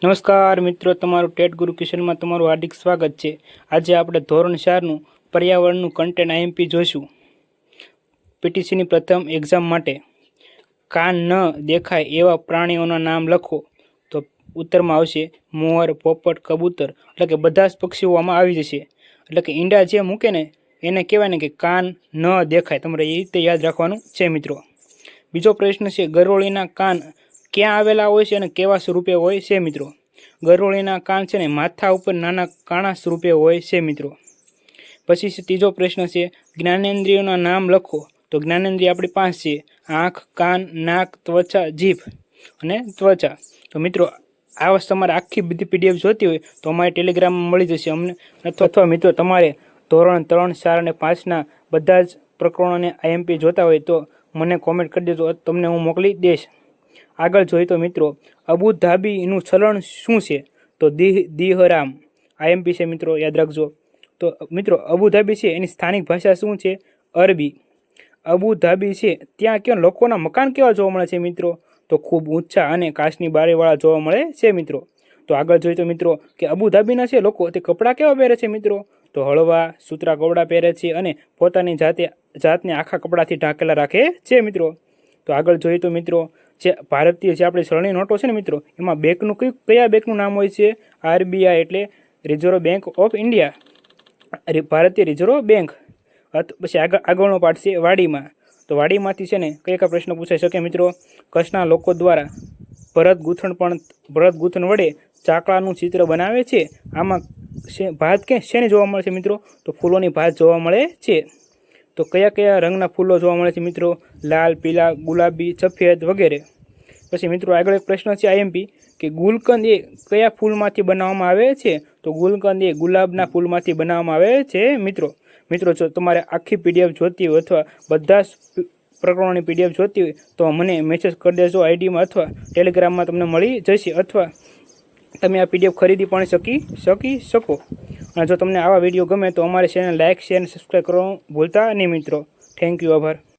નમસ્કાર મિત્રો, તમારું ટેટ ગુરુ કિશનમાં તમારું હાર્દિક સ્વાગત છે। આજે આપણે ધોરણ 4નું પર્યાવરણનું કન્ટેન્ટ આઈએમપી જોઈશું। પીટીસીની પ્રથમ એક્ઝામ માટે કાન ન દેખાય એવા પ્રાણીઓના નામ લખો। તો ઉત્તરમાં આવશે મોર, પોપટ, કબૂતર, એટલે કે બધા જ પક્ષીઓ આમાં આવી જશે। એટલે કે ઈંડા જે મૂકે ને એને કહેવાય ને કે કાન ન દેખાય, તમારે એ રીતે યાદ રાખવાનું છે મિત્રો। બીજો પ્રશ્ન છે, ગરોળીના કાન ક્યાં આવેલા હોય છે અને કેવા સ્વરૂપે હોય છે મિત્રો? ગરોળીના કાન છે ને માથા ઉપર નાના કાણા સ્વરૂપે હોય છે મિત્રો। પછી ત્રીજો પ્રશ્ન છે, જ્ઞાનેન્દ્રિયોના નામ લખો। તો જ્ઞાનેન્દ્રિય આપણી પાસે છે આંખ, કાન, નાક, ત્વચા, જીભ અને ત્વચા। તો મિત્રો આ વસ્તુ તમારે આખી બધી પીડીએફ જોતી હોય તો અમારે ટેલિગ્રામમાં મળી જશે અમને, અથવા મિત્રો તમારે ધોરણ 3, 4 અને 5ના બધા જ પ્રકરણોને આઈએમપી જોતા હોય તો મને કોમેન્ટ કરી દેજો, તમને હું મોકલી દઈશ। આગળ જોઈએ તો મિત્રો, અબુ ધાબીનું ચલણ શું છે? તો દિહરામ આઈએમપી છે મિત્રો, યાદ રાખજો। તો મિત્રો અબુ ધાબી છે એની સ્થાનિક ભાષા શું છે? અરબી। અબુ ધાબી છે ત્યાં કેવા લોકોના મકાન કેવા જોવા મળે છે મિત્રો? તો ખૂબ ઊંચા અને કાચની બારીવાળા જોવા મળે છે મિત્રો। તો આગળ જોઈએ તો મિત્રો કે અબુ ધાબીના છે લોકો તે કપડાં કેવા પહેરે છે મિત્રો? તો હળવા સૂતરા કપડાં પહેરે છે અને પોતાની જાતને આખા કપડાથી ઢાંકેલા રાખે છે મિત્રો। તો આગળ જોઈએ તો મિત્રો જે ભારતીય જે આપણી ચલણી નોટો છે ને મિત્રો, એમાં બેંકનું કયા બેંકનું નામ હોય છે? આરબીઆઈ એટલે રિઝર્વ બેંક ઓફ ઇન્ડિયા, ભારતીય રિઝર્વ બેંક। પછી આગળનો પાઠ છે વાડીમાં। તો વાડીમાંથી છે ને કયા પ્રશ્ન પૂછાઈ શકે મિત્રો? કચ્છના લોકો દ્વારા ભરત ગૂંથણ વડે ચાકળાનું ચિત્ર બનાવે છે, આમાં ભાત શેની જોવા મળે છે મિત્રો? તો ફૂલોની ભાત જોવા મળે છે। તો કયા રંગના ફૂલો જોવા મળે છે મિત્રો? લાલ, પીલા, ગુલાબી, સફેદ વગેરે। પછી મિત્રો આગળ એક પ્રશ્ન છે આઈએમપી કે ગુલકંદ એ કયા ફૂલમાંથી બનાવવામાં આવે છે? તો ગુલકંદ એ ગુલાબના ફૂલમાંથી બનાવવામાં આવે છે મિત્રો। જો તમારે આખી પીડીએફ જોતી હોય અથવા બધા જ પ્રકરણોની પીડીએફ જોતી હોય તો મને મેસેજ કરી દેજો આઈડીમાં, અથવા ટેલિગ્રામમાં તમને મળી જશે, અથવા તમે આ પીડીએફ ખરીદી પણ શકી શકો। અને જો તમને આવા વિડીયો ગમે તો અમારી ચેનલ લાઇક, શેર અને સબસ્ક્રાઈબ કરવાનું ભૂલતા નહીં મિત્રો। થેન્ક યુ, આભાર।